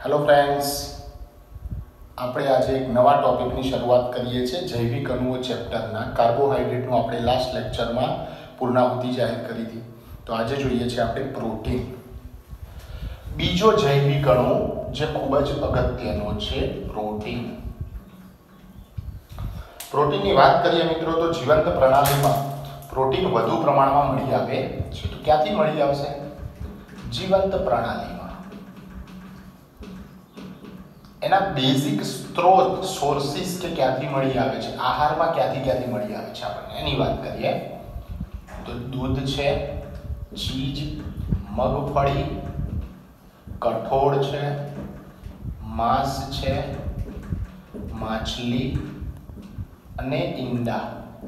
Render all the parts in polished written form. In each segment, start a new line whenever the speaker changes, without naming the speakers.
Hello friends, આપણે આજે એક નવા ટોપિકની શરૂઆત કરીએ છીએ જૈવિક અણુઓ ચેપ્ટરના. કાર્બોહાઈડ્રેટનું આપણે લાસ્ટ લેક્ચરમાં પૂર્ણાહુતિ જાહેર કરી હતી. તો આજે જોઈએ છીએ આપણે પ્રોટીન. બીજો જૈવિક અણુ જે ખૂબ જ અગત્યનો છે પ્રોટીન. પ્રોટીનની વાત કરીએ મિત્રો તો જીવંત પ્રણાલીમાં પ્રોટીન વધુ પ્રમાણમાં મળી આવે છે. તો ક્યાંથી મળી આવશે? જીવંત પ્રણાલીમાં. એના બેઝિક સ્ત્રોત સોર્સિસ કે ક્યાંથી મળી આવે છે, આહારમાં ક્યાંથી મળી આવે છે આપણને એની વાત કરીએ તો દૂધ છે, ચીજ, મગફળી, કઠોળ છે, માંસ છે, માછલી અને ઈંડા.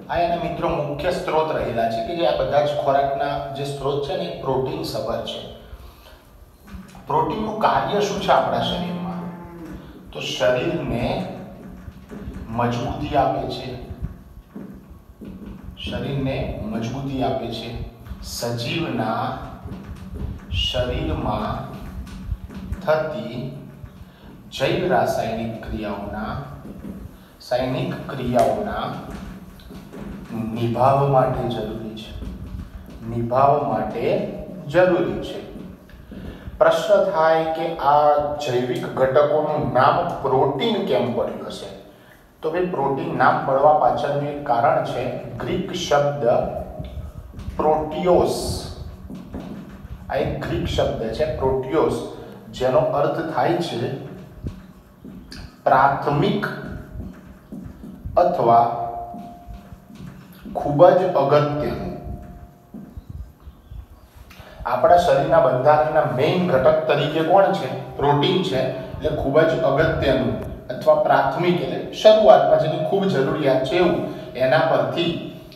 આ એના મિત્રો મુખ્ય સ્ત્રોત રહેલા છે કે જે આ બધા જ ખોરાકના જે સ્ત્રોત છે ને એ પ્રોટીન સભર છે. પ્રોટીનનું કાર્ય શું છે આપણા શરીરમાં? તો શરીરને મજબૂતી આપે છે, શરીરને મજબૂતી આપે છે. સજીવના શરીરમાં થતી જૈવ રાસાયણિક ક્રિયાઓના નિભાવ માટે જરૂરી છે. પ્રશ્ન થાય કે આ જૈવિક ઘટકોનું નામ પ્રોટીન કેમ પડ્યું હશે? તો ભાઈ પ્રોટીન નામ પડવા પાછળનું એક કારણ છે ગ્રીક શબ્દ પ્રોટિયોસ. આ એક ગ્રીક શબ્દ છે પ્રોટિયોસ, જેનો અર્થ થાય છે પ્રાથમિક અથવા ખૂબ જ અગત્યનું. આપણા શરીરના બંધારણના મેઇન ઘટક તરીકે કોણ છે? પ્રોટીન છે. એટલે ખૂબ જ અગત્યનું અથવા પ્રાથમિક એટલે શરૂઆતમાં જેની ખૂબ જરૂરિયાત છે એવું, એના પરથી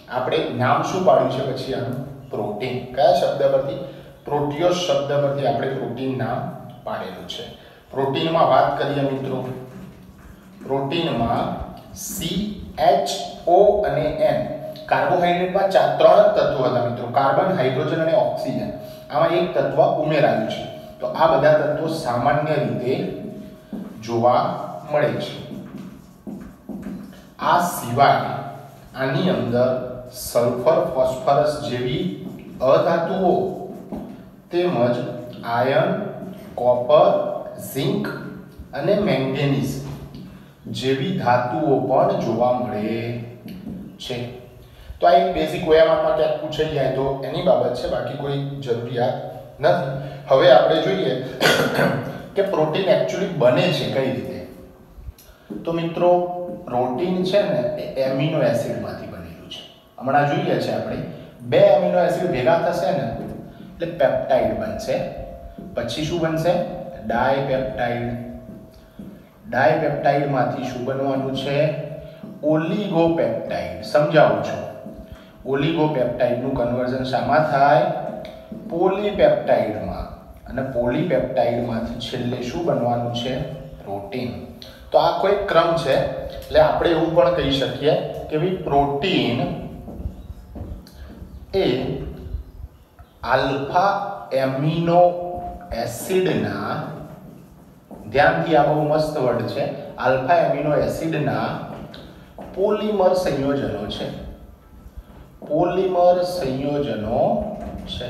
આપણે નામ શું પાડ્યું છે પછી આનું? પ્રોટીન. કયા શબ્દ પરથી? પ્રોટિયોસ શબ્દ પરથી આપણે પ્રોટીન નામ પાડેલું છે. પ્રોટીનમાં વાત કરીએ મિત્રો, પ્રોટીનમાં CHO અને N કાર્બોહાઈડ્રેટમાં ત્રણ તત્વો હતા મિત્રો, કાર્બન, હાઇડ્રોજન અને ઓક્સિજન. આમાં એક તત્વ ઉમેરાયું છે. તો આ બધા તત્વો સામાન્ય રીતે જોવા મળે છે. આ સિવાય આની અંદર સલ્ફર, ફોસ્ફરસ જેવી અધાતુઓ તેમજ આયર્ન, કોપર, ઝિંક અને મેંગેનીઝ જેવી ધાતુઓ પણ જોવા મળે છે. તો આ એક બેઝિક વયામાં ક્યાંક પૂછાઈ જાય તો એની બાબત છે, બાકી કોઈ જરૂરિયાત નથી. હવે આપણે જોઈએ કે પ્રોટીન એકચ્યુઅલી બને છે કઈ રીતે. તો મિત્રો પ્રોટીન છે ને એ એમિનો એસિડમાંથી બનેલું છે. હમણાં જોઈએ છે આપણે, બે એમિનો એસિડ ભેગા થશે ને એટલે પેપ્ટાઇડ બનશે. પછી શું બનશે? ડાયપેપ્ટાઇડ. ડાયપેપ્ટાઇડમાંથી શું બનવાનું છે? ઓલિગોપેપ્ટાઇડ. સમજાવું છું. ઓલિગોપેપ્ટાઇડનું કન્વર્ઝન શામાં થાય? પોલીપેપ્ટાઇડમાં. અને પોલીપેપ્ટાઇડમાંથી છેલ્લે શું બનવાનું છે? પ્રોટીન. તો આ કોઈ ક્રમ છે. એટલે આપણે એવું પણ કહી શકીએ કે ભાઈ પ્રોટીન એ આલ્ફા એમિનો એસિડના, ધ્યાનથી આ બહુ મસ્ત વર્ડ છે, આલ્ફા એમિનો એસિડના પોલિમર સંયોજનો છે. પોલિમર સંયોજનો છે.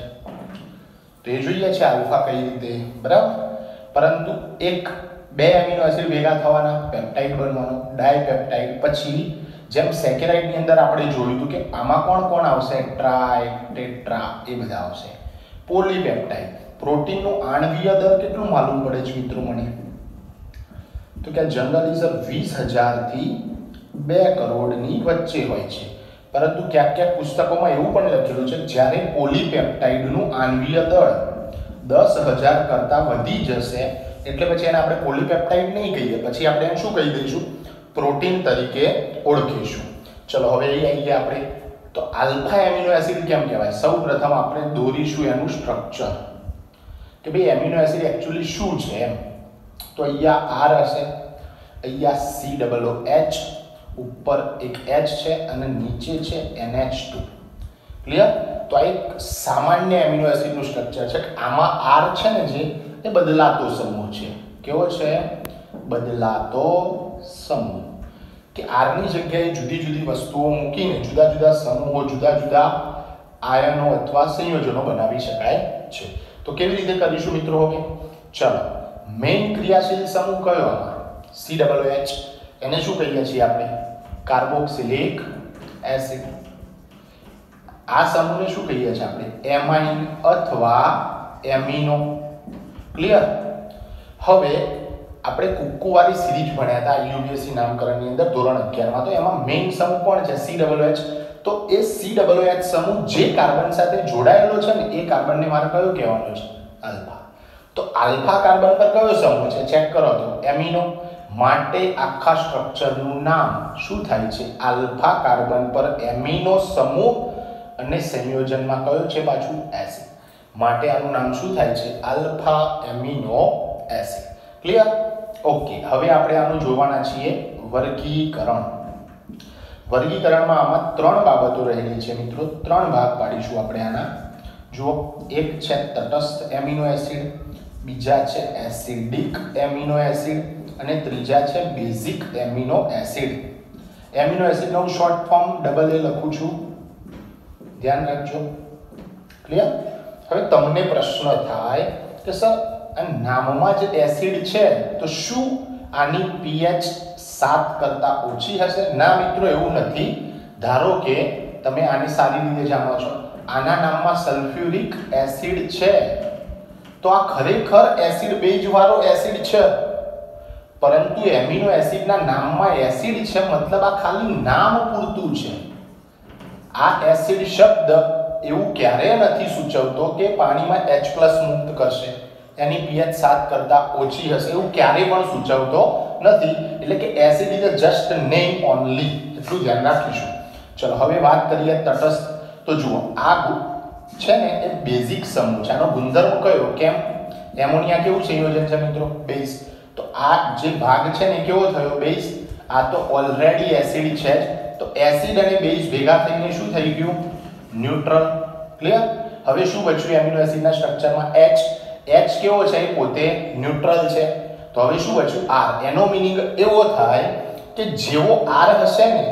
તો એ જોઈએ છે આલ્ફા કઈ રીતે, બરાબર. પરંતુ બે એમિનો એસિડ ભેગા થવાના, પેપ્ટાઇડ બનવાનો, ડાયપેપ્ટાઇડ. પછી જેમ સેકેરાઇડની અંદર આપણે જોયું હતું કે આમાં કોણ આવશે? ટ્રાય, ટેટ્રા, એ બધા આવશે. પોલીપેપ્ટાઇડ. પ્રોટીનનું આણ્વીય દર કેટલું માલુમ પડે છે મિત્રો મને? તો કે જનરલી સર 20,000 થી 2 કરોડની વચ્ચે હોય છે. પરંતુ ક્યાંક પુસ્તકોમાં એવું પણ લખેલું છે જ્યારે પોલીપેપ્ટાઇડનું આણ્વીય દળ 10,000 કરતાં વધી જશે એટલે પછી એને આપણે પોલીપેપ્ટાઇડ નહીં કહીએ, પછી આપણે એને શું કહી દઈશું? પ્રોટીન તરીકે ઓળખીશું. ચલો હવે અહીં આવી ગયા આપણે. તો આલ્ફા એમિનો એસિડ કેમ કહેવાય? સૌપ્રથમ આપણે દોરીશું એનું સ્ટ્રક્ચર કે ભાઈ એમિનો એસિડ એકચ્યુઅલી શું છે એમ. તો અહીંયા R હશે, અહીંયા COOH, ઉપર એક H છે અને નીચે છે NH2. ક્લિયર? તો આ એક સામાન્ય એમિનો એસિડનું સ્ટ્રક્ચર છે. આમાં R છે ને જે એ બદલાતો સમૂહ છે. કેવો છે? બદલાતો સમૂહ. કે R ની જગ્યાએ જુદી જુદી વસ્તુઓ મૂકીને જુદા જુદા સમૂહો, જુદા જુદા આયનો અથવા સંયોજનો બનાવી શકાય છે. તો કેવી રીતે કરીશું મિત્રો? હવે ચલો, મેઇન ક્રિયાશીલ સમૂહ કયો આમાં? COOH. એને શું કહીએ છીએ આપણે? Carboxylic acid. આ સમૂહને શું કહીએ છીએ આપણે? એમાઇન અથવા એમિનો. ક્લિયર? હવે આપણે કુક્કુવાળી સિરીઝ ભણ્યા હતા UPSC નામકરણની અંદર ધોરણ 11 માં. તો એમાં મેઇન સમૂહ કોણ છે? COOH. તો એ COOH સમૂહ જે કાર્બન સાથે જોડાયેલો છે ને એ કાર્બનને મારે કયો કહેવાનો છે? આલ્ફા. તો આલ્ફા કાર્બન પર કયો સમૂહ છે? ચેક કરો તો એમિનો. માટે આખા સ્ટ્રક્ચરનું નામ શું થાય છે? આલ્ફા કાર્બન પર એમિનો સમૂહ અને સંયોજનમાં કયો છે પાછું? એસિડ. માટે આનું નામ શું થાય છે? Alpha amino acid. Clear? Okay. હવે આપણે આનું જોવાના છીએ વર્ગીકરણ. વર્ગીકરણમાં આમાં 3 બાબતો રહેલી છે મિત્રો. 3 ભાગ પાડીશું આપણે આના. જુઓ, એક છે તટસ્થ એમિનો એસિડ, બીજા છે એસિડિક એમિનો એસિડ અને ત્રીજા છે બેઝિક એમિનો એસિડ. એમિનો એસિડનું શોર્ટ ફોર્મ AA લખું છું, ધ્યાન રાખજો. ક્લિયર? હવે તમને પ્રશ્ન થાય કે સર આ નામમાં જે એસિડ છે તો શું આની pH 7 કરતા ઓછી હશે? ના મિત્રો, એવું નથી. ધારો કે તમે આની સારી રીતે જાણો છો, આના નામમાં સલ્ફ્યુરિક એસિડ છે તો આ ખરેખર એસિડ બેઝ વાળો એસિડ છે, પરંતુ એમિનો એસિડના નામમાં એસિડ છે મતલબ આ ખાલી નામ પૂરતું છે. આ એસિડ શબ્દ એવું ક્યારેય નથી સૂચવતો કે પાણીમાં H+ મુક્ત કરશે, એની pH 7 કરતા ઓછી હશે, એવું ક્યારેય પણ સૂચવતો નથી. એટલે કે acid is just name only. એટલું ધ્યાન રાખીશું. ચલો હવે વાત કરીએ તટસ્થ. તો જુઓ, આ છે ને એ બેઝિક સમૂહ છે. આનો ગુણધર્મ કયો? કેમ? એમોનિયા કેવું સંયોજન છે મિત્રો? બેઝ. તો આ જે ભાગ છે ને કેવો થયો? બેઝ. આ તો ઓલરેડી એસિડ છે જ. તો એસિડ અને બેઝ ભેગા થઈને શું થઈ ગયું? ન્યુટ્રલ. ક્લિયર? હવે શું બચ્યું એમિનો એસિડના સ્ટ્રક્ચરમાં? H. H કેવો છે? એ પોતે ન્યુટ્રલ છે. તો હવે શું બચ્યું? R. એનો મીનિંગ એવો થાય કે જેવો R હશે ને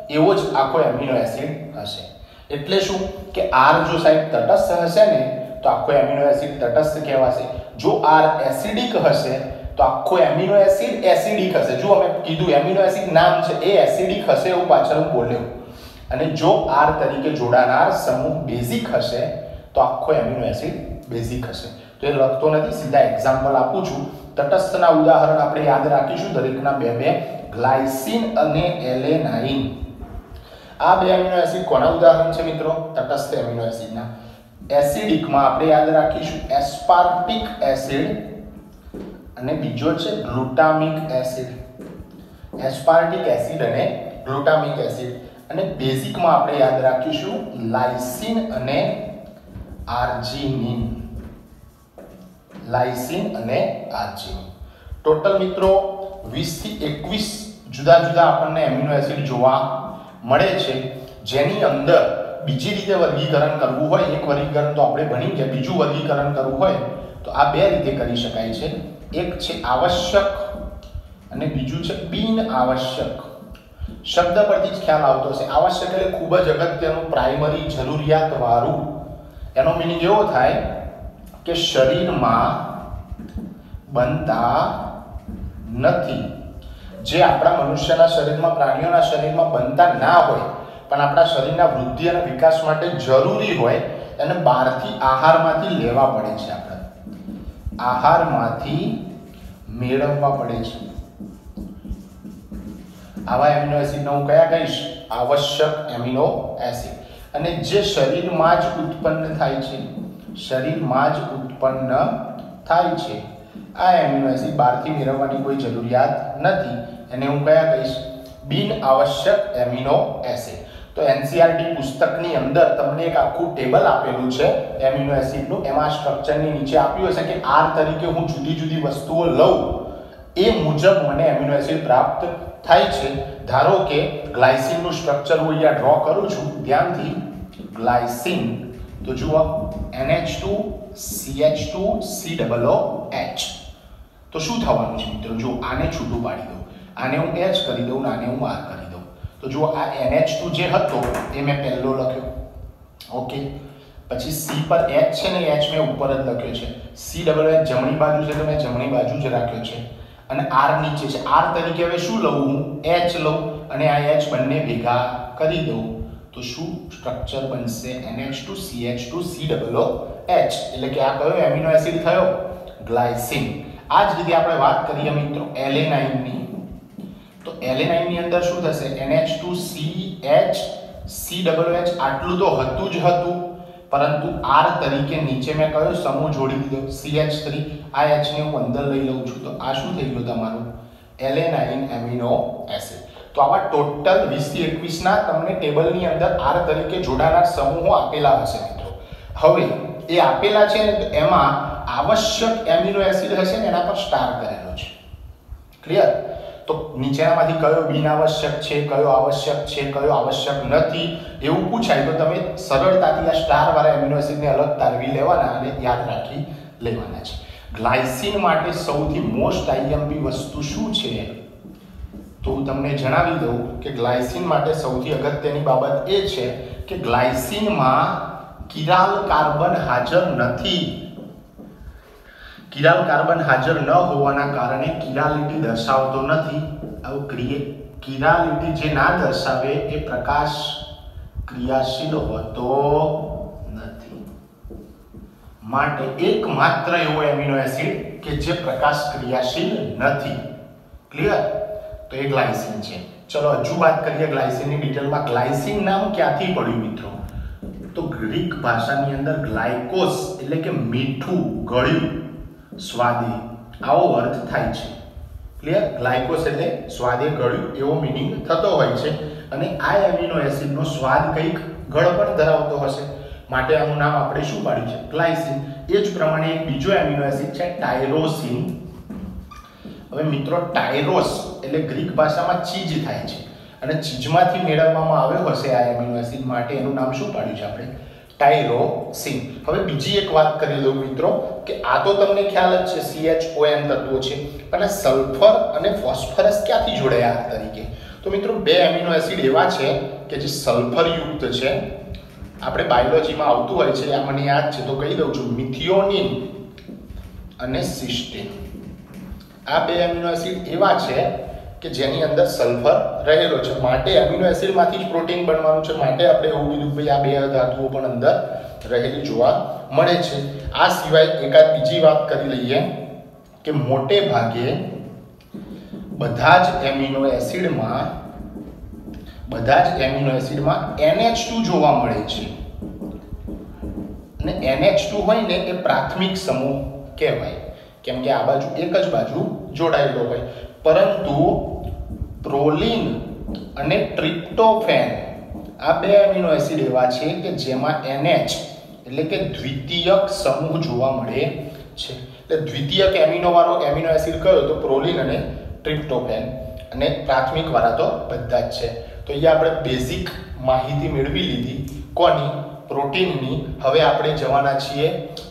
એવો જ આખો એમિનો એસિડ હશે. એટલે શું કે R જો સાહેબ તટસ્થ હશે ને તો આખો એમિનો એસિડ તટસ્થ કહેવાશે. જો R એસિડિક હશે તો આખો એમિનો એસિડ એસિડિક હશે. જો અમે કીધું એમિનો એસિડ નામ છે એ એસિડિક હશે એવું પાછળ હું બોલ્યો. અને જો R તરીકે જોડાનાર સમૂહ બેઝિક હશે તો આખો એમિનો એસિડ બેઝિક હશે. તો એ લખતો નથી, સીધા એક્ઝામ્પલ આપું છું. તટસ્થના ઉદાહરણ આપણે યાદ રાખીશું દરેકના બે. ગ્લાયસિન અને એલેનાઇન. આ 2 એમિનો એસિડ કોના ઉદાહરણ છે મિત્રો? તટસ્થ એમિનો એસિડના. એસિડિકમાં આપણે યાદ રાખીશું એસ્પાર્ટિક એસિડ અને બીજો છે ગ્લુટામિક એસિડ. એસ્પાર્ટિક એસિડ અને ગ્લુટામિક એસિડ. અને બેઝિકમાં આપણે યાદ રાખીશું લાઇસિન અને આર્જિનિન. લાઇસિન અને આર્જિનિન. ટોટલ મિત્રો 20 થી 21 જુદા જુદા આપણને એમિનો એસિડ જોવા મળે છે, જેની અંદર બીજી રીતે વર્ગીકરણ કરવું હોય, એક વર્ગીકરણ તો આપણે ભણી ગયા, બીજું વર્ગીકરણ કરવું હોય તો આ 2 રીતે કરી શકાય છે. એક છે આવશ્યક અને બીજું છે બિન આવશ્યક. શબ્દ પરથી જ ખ્યાલ આવતો હશે. આવશ્યક એટલે ખૂબ જ અગત્યનું, પ્રાઇમરી, જરૂરિયાત વાળું. એનો મીનિંગ એવો થાય કે શરીરમાં બનતા નથી, જે આપણા મનુષ્યના શરીરમાં, પ્રાણીઓના શરીરમાં બનતા ના હોય પણ આપણા શરીરના વૃદ્ધિ અને વિકાસ માટે જરૂરી હોય, એને બહારથી આહારમાંથી લેવા પડે છે. આપણે આહારમાંથી મેળવવા પડે છે. આવા એમિનો એસિડને હું કયા કહીશ? આવશ્યક એમિનો એસિડ. અને જે શરીરમાં જ ઉત્પન્ન થાય છે, શરીરમાં જ ઉત્પન્ન થાય છે, આ એમિનો એસિડ બહારથી મેળવવાની કોઈ જરૂરિયાત નથી. એને હું કયા કહીશ? બિન આવશ્યક એમિનો એસિડ. તો NCERT પુસ્તકની અંદર તમને એક આખું ટેબલ આપેલું છે એમિનો એસિડનું. એમાં સ્ટ્રક્ચરની નીચે આપ્યું હશે કે R તરીકે હું જુદી જુદી વસ્તુઓ લઉં એ મુજબ મને એમિનો એસિડ પ્રાપ્ત થાય છે. ધારો કે ગ્લાયસિનનું સ્ટ્રક્ચર હું અહીંયા ડ્રો કરું છું ધ્યાનથી. ગ્લાયસિન તો જુઓ NH2 CH2 COOH. તો શું થવાનું છે મિત્રો? જો આને છૂટું પાડી દઉં, આને હું H કરી દઉં, આને હું R કરી દઉં, તો જો આ NH2 જે હતો એ મેં પહેલો લખ્યો, ઓકે. પછી C પર H છે ને, H મેં ઉપર જ લખ્યો છે. CH જમણી બાજુ છે તો મેં જમણી બાજુ જ રાખ્યો છે, અને R નીચે છે. R તરીકે હવે શું લઉં હું? H લઉં, અને આ H બંને ભેગા કરી દઉં તો શું સ્ટ્રક્ચર બનશે? NH2CH2COOH. એટલે કે આ કયો એમિનો એસિડ થયો? ગ્લાયસિન. આ જ રીતે આપણે વાત કરીએ મિત્રો એલેનાઇનની, તો એલેનાઇનની અંદર શું થશે? NH2CH આટલું તો હતું જ હતું, પરંતુ R તરીકે નીચે મેં કયો સમૂહ જોડી દીધો? CH3. આ H ને હું અંદર લઈ લઉં છું, તો આ શું થઈ ગયું તમારું? Alanine amino acid. તો આવા ટોટલ 20 થી 21 ના તમને ટેબલની અંદર R તરીકે જોડાનાર સમૂહો આપેલા હશે મિત્રો. હવે એ આપેલા છે ને, તો એમાં આવશ્યક એમિનો એસિડ હશે ને એના પર સ્ટાર કરેલો છે. ક્લિયર? તો નીચેનામાંથી કયો બિનઆવશ્યક છે, કયો આવશ્યક છે, કયો આવશ્યક નથી એવું પૂછાય તો તમે સરળતાથી આ સ્ટાર વાળા એમિનો એસિડને અલગ તારવી લેવાના અને યાદ રાખી લેવાના છે. ગ્લાયસિન માટે સૌથી મોસ્ટ આઈએમપી વસ્તુ શું છે? તો હું તમને જણાવી દઉં કે ગ્લાયસિન માટે સૌથી અગત્યની બાબત એ છે કે ગ્લાયસિનમાં કિરાલ કાર્બન હાજર નથી. કિરાલ કાર્બન હાજર ન હોવાના કારણે કિરાલિટી દર્શાવતો નથી. આવું કિરાલિટી જે ના દર્શાવે એ પ્રકાશ ક્રિયાશીલ હોતો નથી. માટે એકમાત્ર એવો એમિનો એસિડ કે જે પ્રકાશ ક્રિયાશીલ નથી. ક્લિયર? તો એ ગ્લાયસિન છે. ચલો હજુ વાત કરીએ ગ્લાયસિનની ડિટેલમાં. ગ્લાયસિન નામ ક્યાંથી પડ્યું મિત્રો? તો ગ્રીક ભાષાની અંદર ગ્લાયકોસ એટલે કે મીઠું, ગળ્યું, સ્વાદે આવો અર્થ થાય છે. ક્લિયર? ગ્લાયકોસ એટલે સ્વાદે ગળ્યું એવો મીનિંગ થતો હોય છે, અને આ એમિનો એસિડનો સ્વાદ કંઈક ગળ પણ ધરાવતો હશે, માટે આનું નામ આપણે શું પાડ્યું છે? ગ્લાયસિન. એ જ પ્રમાણે એક બીજો એમિનો એસિડ છે ટાયરોસિન. હવે મિત્રો ટાયરોસ એટલે ગ્રીક ભાષામાં ચીજ થાય છે, અને ચીજમાંથી મેળવવામાં આવ્યો હશે આ એમિનો એસિડ, માટે એનું નામ શું પાડ્યું છે આપણે? ટાયરોસિન. હવે બીજી એક વાત કરી દઉં મિત્રો કે આ તો તમને ખ્યાલ જ છે CHON તત્વો છે, અને સલ્ફર અને ફોસ્ફરસ ક્યાંથી જોડાયા R તરીકે? તો મિત્રો બે એમિનો એસિડ એવા છે કે જે સલ્ફર યુક્ત છે. આપણે બાયોલોજીમાં આવતું હોય છે, આ મને યાદ છે તો કહી દઉં છું, મિથિયોનિન અને સિસ્ટીન. આ બે એમિનો એસિડ એવા છે કે જેની અંદર સલ્ફર રહેલો છે, માટે એમિનો એસિડમાંથી જ પ્રોટીન બનવાનું છે, માટે આપણે એવું કીધું ભાઈ આ બે ધાતુઓ પણ અંદર રહેલી જોવા મળે છે. આ સિવાય એકાદ બીજી વાત કરી લઈએ કે મોટે ભાગે બધા જ એમિનો એસિડમાં NH2 જોવા મળે છે, અને NH2 હોય ને એ પ્રાથમિક સમૂહ કહેવાય, કેમ કે આ બાજુ એક જ બાજુ જોડાયેલો હોય. પરંતુ પ્રોલિન અને ટ્રિપ્ટોફેન આ બે એમિનો એસિડ એવા છે કે જેમાં NH એટલે કે દ્વિતીયક સમૂહ જોવા મળે છે. એટલે દ્વિતીયક એમિનો વાળો એમિનો એસિડ કયો? તો પ્રોલિન અને ટ્રિપ્ટોફેન, અને પ્રાથમિક વાળા તો બધા જ છે. તો અહીંયા આપણે બેઝિક માહિતી મેળવી લીધી. કોની? પ્રોટીનની. હવે આપણે જવાના છીએ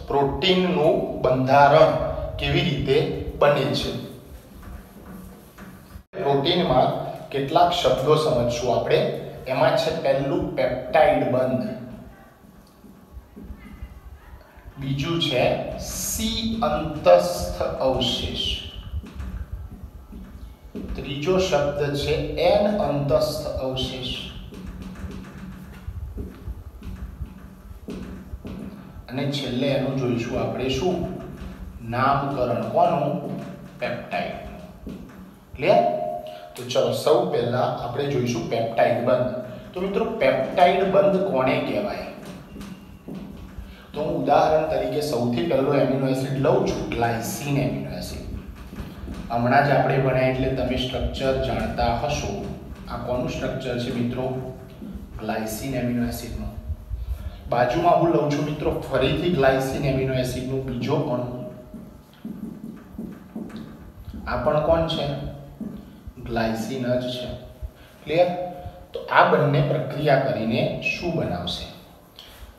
પ્રોટીનનું બંધારણ કેવી રીતે બને છે. પ્રોટીનમાં કેટલાક શબ્દો સમજશું આપણે. એમાં છે પહેલું પેપ્ટાઇડ બંધ, બીજું છે સી અંતસ્થ અવશેષ, ત્રીજો શબ્દ છે એન અંતસ્થ અવશેષ, અને છેલ્લે એનું જોઈશું આપણે શું? નામકરણ. કોનું? પેપ્ટાઇડ. ક્લિયર? તો ચલો સૌ પહેલા આપણે જોઈશું પેપ્ટાઇડ બંધ. તો મિત્રો પેપ્ટાઇડ બંધ કોને કહેવાય? તો હું ઉદાહરણ તરીકે સૌથી પહેલો એમિનો એસિડ લઉં છું, ગ્લાયસિન એમિનો એસિડ. હમણાં જ આપણે ભણ્યા એટલે તમે સ્ટ્રક્ચર જાણતા હશો. આ કોનું સ્ટ્રક્ચર છે મિત્રો? ગ્લાયસિન એમિનો એસિડનું. બાજુમાં હું લઉં છું મિત્રો ફરીથી ગ્લાયસિન એમિનો એસિડનું બીજો અણુ. આ પણ કોણ છે? ગ્લાયસિન જ છે. ક્લિયર? તો આ બંને પ્રક્રિયા કરીને શું બનાવશે?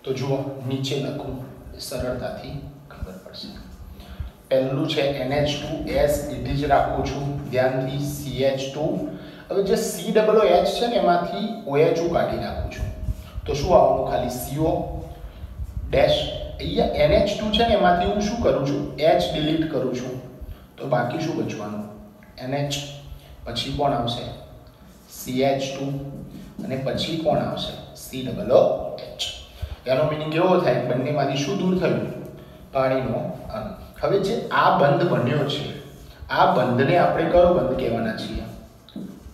તો જુઓ નીચે લખું, સરળતાથી ખબર પડશે. પહેલું છે NH2 S ઇટ જ રાખું છું ધ્યાનથી CH2 હવે જે COOH છે ને એમાંથી OH કાઢી નાખું છું તો શું આવવાનું ખાલી CO ડેશ અહીંયા NH2 છે ને એમાંથી હું શું કરું છું H ડિલીટ કરું છું તો બાકી શું બચવાનું NH પછી કોણ આવશે CH2 અને પછી કોણ આવશે COOH એનો મીનિંગ એવો થાય બંનેમાંથી શું દૂર થયું પાણીનો અણુ હવે જે આ બંધ બન્યો છે આ બંધને આપણે કયો બંધ કહેવાના છીએ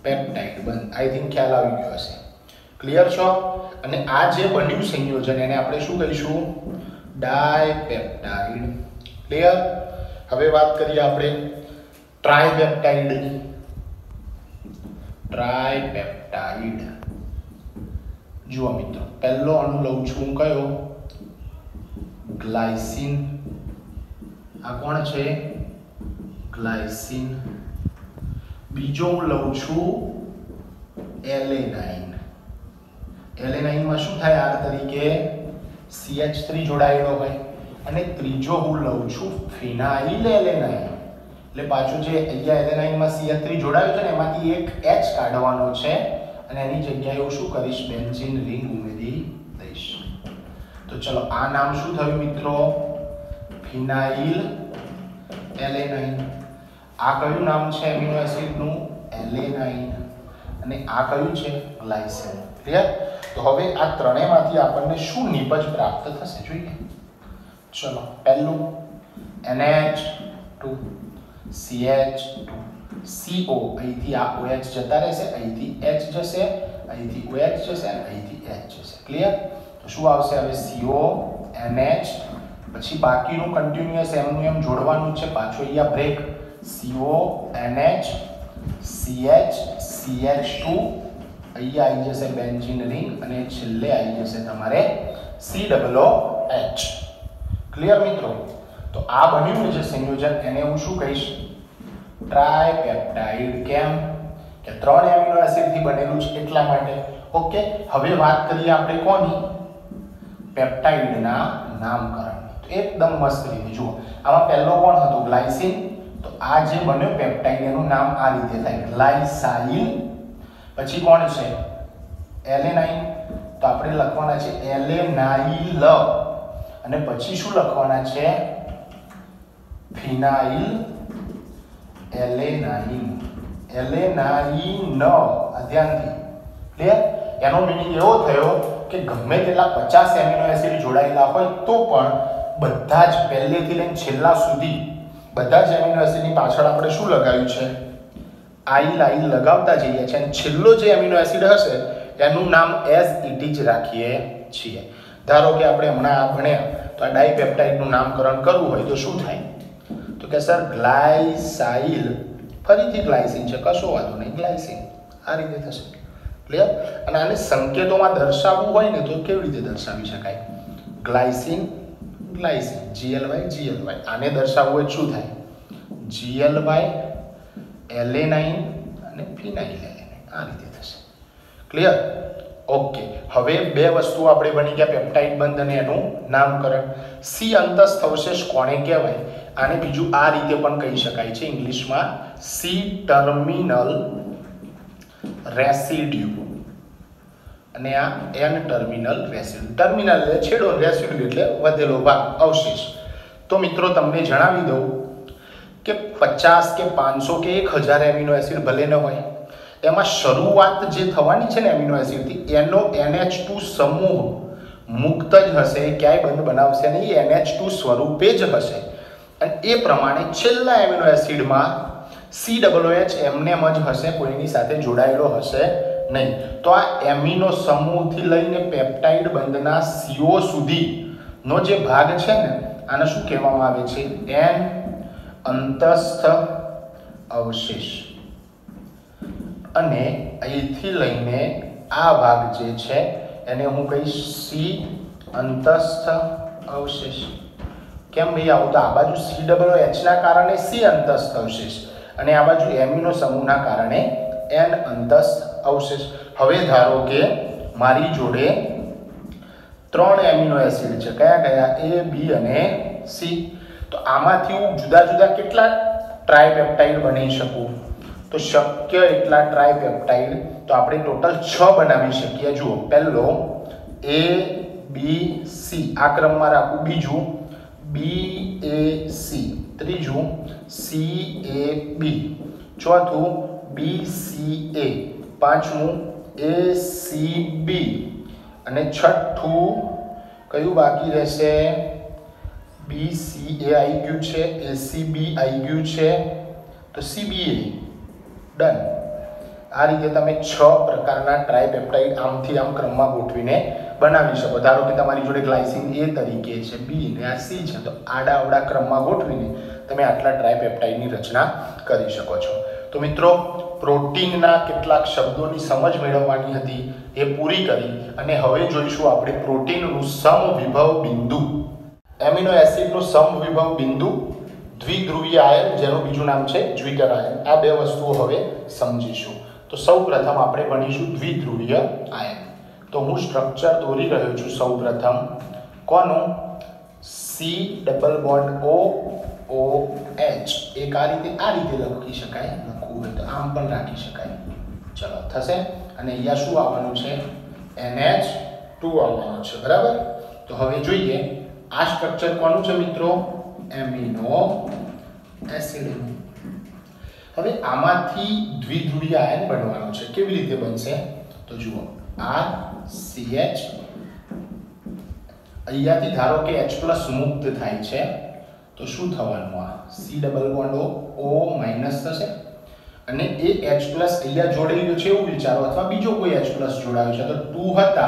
પેપ્ટાઇડ બંધ આઈ થિંક ખ્યાલ આવી ગયો હશે ક્લિયર છો અને આ જે બન્યું સંયોજન એને આપણે શું કહીશું ડાયપેપ્ટાઇડ ક્લિયર હવે વાત કરીએ આપણે ટ્રાયપેપ્ટાઇડની ટ્રાયપેપ્ટાઇડ જુઓ મિત્રો પહેલો અણુ લઉં છું કયો ગ્લાયસિન આ કોણ છે ગ્લાયસિન બીજો હું લઉં છું એલેનાઇન એલેનાઇનમાં શું થાય આર તરીકે CH3 જોડાયેલો હોય અને ત્રીજો હું લઉં છું ફિનાઇલ એલેનાઇન એટલે પાછું જે અહીંયા એલેનાઇનમાં CH3 જોડાયું છે ને એમાંથી એક H કાઢવાનો છે અને એની જગ્યાએ હું શું કરીશ બેન્ઝીન રિંગ ઉમેરી દઈશ તો ચલો આ નામ શું થયું મિત્રો ફિનાઇલ એલેનાઇન આ કયું નામ છે એમિનો એસિડનું એલેનાઇન અને આ કયું છે ગ્લાયસિન ક્લિયર તો હવે આ ત્રણેયમાંથી આપણને શું નિપજ પ્રાપ્ત થશે જોઈએ ચલો પહેલું NH2 CH2 CO અહીંથી આ OH જતા રહેશે અહીંથી H જશે અહીંથી OH જશે અને અહીંથી H જશે ક્લિયર તો શું આવશે હવે CO NH પછી બાકીનું કન્ટિન્યુઅસ એમનું એમ જોડવાનું છે પાછો અહીંયા break CO NH CH CH2 અહીંયા આવી જશે બેન્ઝીન રિંગ અને છેલ્લે આવી જશે તમારે COOH ક્લિયર મિત્રો તો આ બન્યું છે સંયોજન એને હું શું કહીશ ટ્રાયપેપ્ટાઇડ કેમ કે ત્રણ એમિનો એસિડ થી બનેલું છે એટલા માટે ઓકે હવે વાત કરીએ આપણે કોની પેપ્ટાઇડના નામકરણ તો એકદમ મસ્ત રીતે જુઓ આમાં પહેલો કોણ હતો ગ્લાયસિન તો આ જે બન્યો પેપ્ટાઇડ એનું નામ આ રીતે થાય ગ્લાયસાઇલ પછી કોણ છે એલેનાઇન તો આપણે લખવાના છે એલેનાઇલ અને પછી શું લખવાના છે ફિનાઇલ એલેનાઇન એલેનાઇન ધ્યાનથી ક્લિયર એનો મીનિંગ એવો થયો કે ગમે તેટલા 50 એમિનો એસિડ જોડાયેલા હોય તો પણ બધા જ પહેલેથી લઈને છેલ્લા સુધી બધા જ એમિનો એસિડની પાછળ આપણે શું લગાવ્યું છે આઈલ લગાવતા જઈએ છીએ અને છેલ્લો જે એમિનો એસિડ હશે એનું નામ એઝ ઇટ ઇઝ રાખીએ છીએ ધારો કે આપણે હમણાં આ ભણ્યા તો આ ડાયપેપ્ટાઇડનું નામકરણ કરવું હોય તો શું થાય તો કે સર ગ્લાયસાઇલ ફરીથી ગ્લાયસિન છે કશો વાંધો નહીં ગ્લાયસિન આ રીતે થશે ક્લિયર અને આને સંકેતોમાં દર્શાવવું હોય ને તો કેવી રીતે દર્શાવી શકાય ગ્લાયસિન ગ્લાયસિન GLY આને દર્શાવવું હોય શું થાય GLY એલેનાઇન અને ફિનાઇલ એલેનાઇન આ રીતે થશે ક્લિયર ઓકે હવે બે વસ્તુ આપણે બની ગયા પેપ્ટાઇડ બંધ અને એનું નામકરણ સી અંતસ્થ અવશેષ કોને કહેવાય આને બીજું આ રીતે પણ કહી શકાય છે ઇંગ્લિશમાં સી ટર્મિનલ રેસિડ્યુ અને આ એન ટર્મિનલ રેસિડ્યુ ટર્મિનલ એટલે છેડો રેસિડ્યુ એટલે વધેલો ભાગ અવશેષ તો મિત્રો તમને જણાવી દઉં કે 50 કે 500 કે 1000 એમિનો એસિડ ભલે ન હોય એમાં શરૂઆત જે થવાની છે ને એમિનો એસિડથી એનો NH2 સમૂહ મુક્ત જ હશે ક્યાંય બંધ બનાવશે નહીં NH2 સ્વરૂપે જ હશે અને એ પ્રમાણે છેલ્લા એમિનો એસિડમાં COOH એમનેમ જ હશે કોઈની સાથે જોડાયેલો હશે નહીં તો આ એમિનો સમૂહથી લઈને પેપ્ટાઇડ બંધના CO સુધીનો જે ભાગ છે ને આને શું કહેવામાં આવે છે N અંતસ્થ અવશેષ અને અહીંથી લઈને આ ભાગ જે છે એને હું કહીશ સી અંતસ્થ અવશેષ કેમ ભાઈ આવું તો આ બાજુ COOH ના કારણે સી અંતસ્થ અવશેષ અને આ બાજુ એમિનો સમૂહના કારણે N અંતસ્થ અવશેષ હવે ધારો કે મારી જોડે 3 એમિનો એસિડ છે કયા કયા A B અને C તો આમાંથી હું જુદા જુદા કેટલા ટ્રાયપેપ્ટાઇડ બની શકું? તો શક્ય એટલા ટ્રાયપેપ્ટાઇડ તો આપણે ટોટલ 6 બનાવી શકીએ. જુઓ, પહેલો A B C આ ક્રમમાં રાખું, બીજું B A C, ત્રીજું C A B, ચોથું B C A, પાંચમું A C B અને છઠ્ઠું કયું બાકી રહેશે? B C A આવી ગયું છે, A C B આવી ગયું છે, તો C B A. ડન. આ રીતે તમે 6 પ્રકારના ટ્રાયપેપ્ટાઇડ આમથી આમ ક્રમમાં ગોઠવીને બનાવી શકો. ધારો કે તમારી જોડે ગ્લાયસિન A તરીકે છે, B ને આ C છે, તો આડા અવડા ક્રમમાં ગોઠવીને તમે આટલા ટ્રાયપેપ્ટાઇડની રચના કરી શકો છો. તો મિત્રો, પ્રોટીનના કેટલાક શબ્દોની સમજ મેળવવાની હતી એ પૂરી કરી અને હવે જોઈશું આપણે પ્રોટીનનું સમવિભવ બિંદુ. એમિનો એસિડનું સમવિભવ બિંદુ, દ્વિધ્રુવીય આયન જેનું બીજું નામ છે જ્વિટર આયન. આ બે વસ્તુઓ હવે સમજીશું. તો સૌપ્રથમ આપણે ભણીશું દ્વિધ્રુવીય આયન. તો હું સ્ટ્રક્ચર દોરી રહ્યો છું. સૌપ્રથમ કોનું? C double bond O O H. એક આ રીતે લખી શકાય, લખવું હોય તો આમ પણ રાખી શકાય. ચલો, થશે. અને અહીંયા શું આવવાનું છે? NH2 આવવાનું છે, બરાબર. તો હવે જોઈએ આ સ્ટ્રક્ચર કોનું છે મિત્રો? Amino acid. હવે આમાંથી દ્વિધ્રુવીય આયન બનવાનું છે. કેવી રીતે બનશે? તો જુઓ, RCH, અહીંયાથી ધારો કે H+ મુક્ત થાય છે, તો શું થવાનું? આ C double bond O minus થશે અને એ H+ અહીંયા જોડેલું છે એવું વિચારો, અથવા બીજો કોઈ H+ જોડાયો છે, તો 2 હતા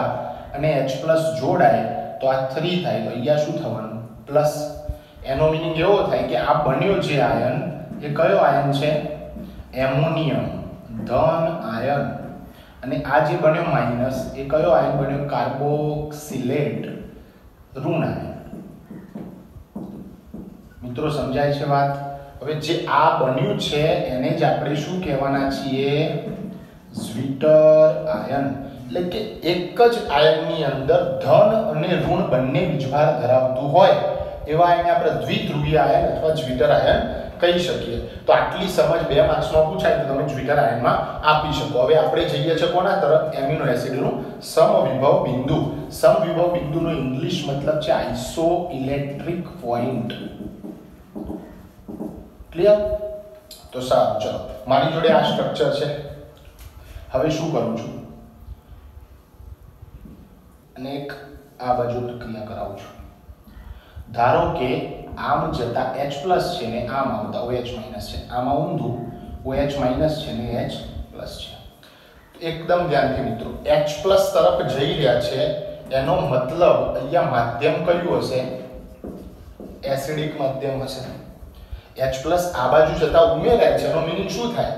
અને H+ જોડાય તો આ 3 થાય, તો અહીંયા શું થવાનું? પ્લસ. એનો મીનિંગ એવો થાય કે આ બન્યો જે આયન એ કયો આયન છે? એમોનિયમ, ધન આયન. અને આ જે બન્યો માઈનસ એ કયો આયન બન્યો? કાર્બોક્સિલેટ, ઋણ આયન. મિત્રો, સમજાય છે વાત? હવે જે આ બન્યું છે એને જ આપણે શું કહેવાના છીએ? જ્વિટર આયન. એટલે કે એક જ આયનની અંદર ધન અને ઋણ બંને વીજભાર ધરાવતું હોય એવા આયનને આપણે દ્વિધ્રુવીય આયન અથવા જ્વિટર આયન કહી શકીએ. તો આટલી સમજ 2 માર્ક્સમાં પૂછાય તો તમે જ્વિટર આયનમાં આપી શકો. હવે આપણે જઈએ છીએ કોના તરફ? એમિનો એસિડનું સમવિભવ બિંદુ. સમવિભવ બિંદુનો ઇંગ્લિશ મતલબ છે આઇસોઇલેક્ટ્રિક પોઈન્ટ. ક્લિયર? તો સારું, ચલો. મારી જોડે આ સ્ટ્રક્ચર છે. હવે શું કરું છું? અને એક આ બાજુ ક્રિયા કરાવું છું. ધારો કે આમ જતા H+ છે ને આમ આવતા OH- છે. આમાં ઊંધું OH- છે ને H+ છે. એકદમ ધ્યાનથી મિત્રો, H+ તરફ જઈ રહ્યા છે એનો મતલબ અહીંયા માધ્યમ કયું હશે? એસિડિક માધ્યમ હશે. H+ આ બાજુ જતા ઉમેરાય છે એનો મીનિંગ શું થાય?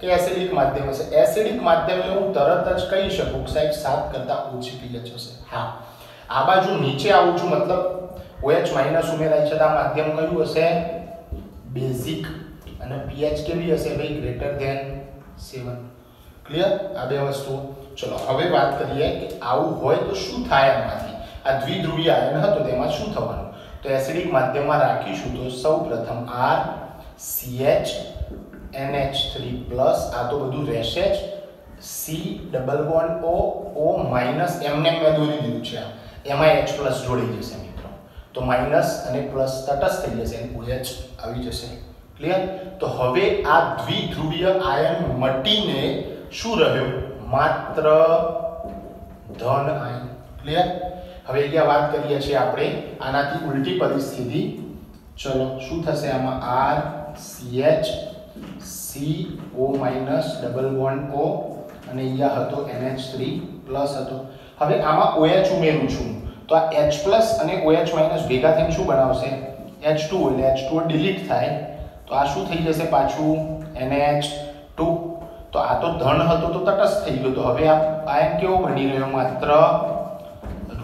કે એસિડિક માધ્યમ હશે. એસિડિક માધ્યમ એટલે હું તરત જ કહી શકું કે સાહેબ 7 કરતા ઓછી pH હશે. હા, આ બાજુ નીચે આવું છું, મતલબ OH- ઉમેરાય છે તો આ માધ્યમ કયું હશે? બેઝિક. અને pH કેવી હશે ભાઈ? Greater than 7. ક્લિયર? આ બે વસ્તુ. ચલો, હવે વાત કરીએ કે આવું હોય તો શું થાય આમાંથી? આ દ્વિધ્રુવીય આયન હતો તેમાં શું થવાનું? તો એસિડિક માધ્યમમાં રાખીશું તો સૌપ્રથમ RCH NH3+, આ તો બધું રહેશે જ. C double bond O O minus, એમને મેં દોરી દીધું છે, એમાં H+ જોડી જશે મિત્રો. તો માઈનસ અને પ્લસ તટસ્થ થઈ જશે, OH આવી જશે. ક્લિયર? તો હવે આ દ્વિધ્રુવીય આયન મટીને શું રહ્યો? માત્ર ધન આયન. ક્લિયર? હવે અહીંયા વાત કરીએ છીએ આપણે આનાથી ઉલટી પરિસ્થિતિ. ચલો, શું થશે આમાં? RCH CO- double bond O અને અહીંયા હતો NH3+ હતો. હવે આમાં OH ઉમેરું છું તો આ H+ અને OH- ભેગા થઈને શું બનાવશે? H2. એટલે H2 ડિલીટ થાય તો આ શું થઈ જશે પાછું? NH2. તો આ તો ધન હતો તો તટસ્થ થઈ ગયો. તો હવે આ આયન કેવો બની રહ્યો? માત્ર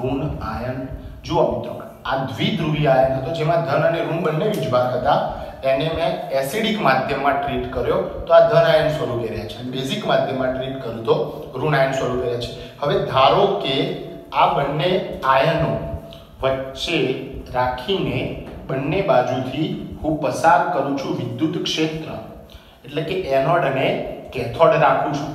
ઋણ આયન. જુઓ મિત્રો, આ દ્વિધ્રુવીય આયન હતો જેમાં ધન અને ઋણ બંને વીજભાર હતા. એને મેં એસિડિક માધ્યમમાં ટ્રીટ કર્યો તો આ ધન આયન સ્વરૂપે રહે છે. બેઝિક માધ્યમમાં ટ્રીટ કર્યું તો ઋણ આયન સ્વરૂપે રહે છે. હવે ધારો કે આ બંને આયનો વચ્ચે રાખીને બંને બાજુથી હું પસાર કરું છું વિદ્યુત ક્ષેત્ર, એટલે કે એનોડ અને કેથોડ રાખું છું.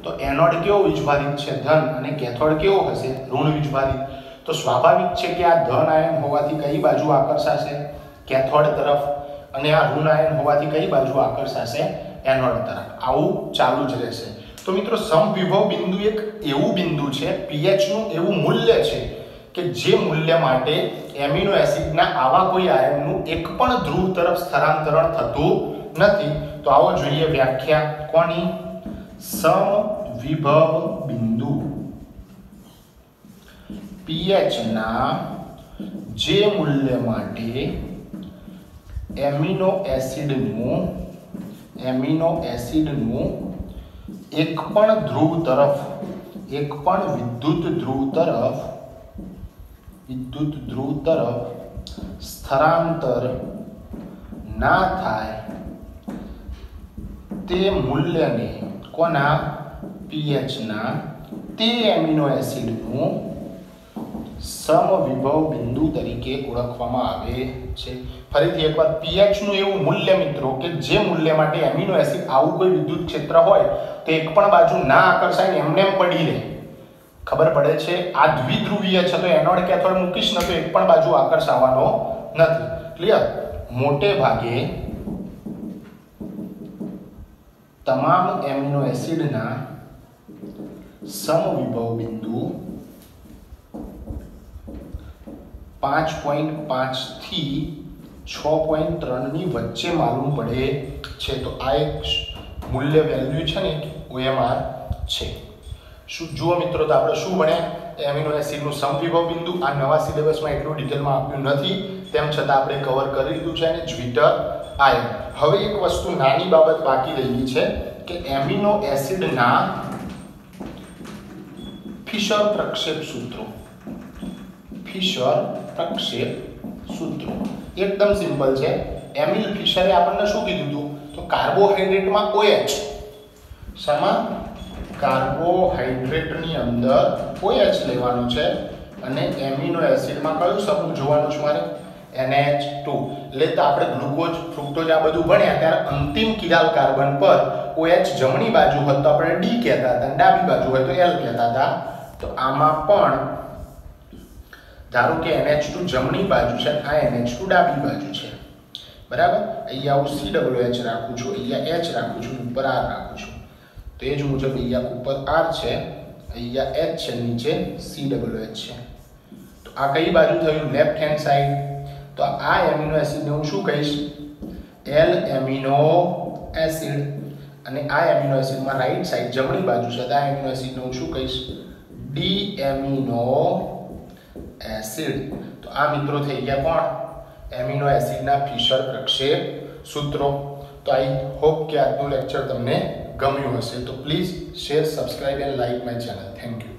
તો એનોડ કેવો વીજભારિત છે ધન, અને કેથોડ કેવો હશે ઋણ વીજભારિત. તો સ્વાભાવિક છે કે આ ધન આયન હોવાથી કઈ બાજુ આકર્ષાશે કેથોડ તરફ, અને આ ઋણ આયન હોવાથી કઈ બાજુ આકર્ષાશે એનોડ તરફ. આવું ચાલુ જ રહેશે. તો મિત્રો સમવિભવ બિંદુ એક એવું બિંદુ છે, pH નું એવું મૂલ્ય છે કે જે મૂલ્ય માટે એમિનો એસિડના આવા કોઈ આયનનું એક પણ ધ્રુવ તરફ સ્થળાંતરણ થતું નથી. તો આવો જોઈએ વ્યાખ્યા કોની? સમવિભવ બિંદુ pH ના જે મૂલ્ય માટે એમિનો એસિડનું એક પણ ધ્રુવ તરફ, એક પણ વિદ્યુત ધ્રુવ તરફ સ્થળાંતર ના થાય તે મૂલ્યને કોના? pH ના તે એમિનો એસિડનું સમવિભવ બિંદુ તરીકે ઓળખવામાં આવે છે. ફરીથી એકવાર pH નું એવું મૂલ્ય મિત્રો કે જે મૂલ્ય માટે એમિનો એસિડ આવું કોઈ વિદ્યુત ક્ષેત્ર હોય તો એક પણ બાજુ ના આકર્ષાય ને એમને એમ પડી રહે. ખબર પડે છે આ દ્વિધ્રુવીય છે તો એનોડ કેથોડ મૂકીશ ને તો એક પણ બાજુ આકર્ષાવાનો નથી. ક્લિયર? મોટે ભાગે તમામ એમિનો એસિડના સમવિભવ બિંદુ 5.5 થી 6.3 ની વચ્ચે માલુમ પડે છે. તો આ એક મૂલ્ય વેલ્યુ છે ને OMR છે. શું જુઓ મિત્રો, તો આપણે શું ભણ્યા? એમિનો એસિડનું સમવિભવ બિંદુ. આ નવા સિલેબસમાં એટલું ડિટેલમાં આપ્યું નથી, તેમ છતાં આપણે કવર કરી લીધું છે. અને જ્વિટર આયન. હવે એક વસ્તુ નાની બાબત બાકી રહી છે કે એમિનો એસિડના ફિશર પ્રક્ષેપ સૂત્રો એકદમ સિમ્પલ છે. એમિલ ફિશરે આપણને શું કીધું હતું? તો કાર્બોહાઈડ્રેટમાં OH, શામાં? કાર્બોહાઈડ્રેટની અંદર OH લેવાનું છે, અને એમિનો એસિડમાં કયું સમૂહ જોવાનું છે મારે? NH2. એટલે આપણે ગ્લુકોઝ, ફ્રુક્ટોઝ આ બધું ભણ્યા ત્યારે અંતિમ કિરાલ કાર્બન પર OH જમણી બાજુ હોય તો આપણે D કહેતા હતા, ડાબી બાજુ હોય તો L કહેતા હતા. તો આમાં પણ ધારો કે NH2 જમણી બાજુ છે, આ NH2 ડાબી બાજુ છે, બરાબર? અહીંયા હું COH રાખું છું, અહીંયા H રાખું છું, ઉપર R રાખું છું. તો એ જ મુજબ અહીંયા ઉપર R છે, અહીંયા H છે, નીચે COH છે. તો આ કઈ બાજુ થયું? Left hand side. તો આ એમિનો એસિડને હું શું કહીશ? L amino acid. અને આ એમિનો એસિડમાં રાઈટ સાઈડ જમણી બાજુ છે, તો આ એમિનો એસિડને હું શું કહીશ? D amino acid. તો આ મિત્રો થઈ ગયા કોણ? એમિનો એસિડના ફિશર પ્રક્ષેપ સૂત્રો. તો આઈ હોપ કે આજનું લેક્ચર તમને ગમ્યું હશે. તો please share, subscribe and like my channel. Thank you.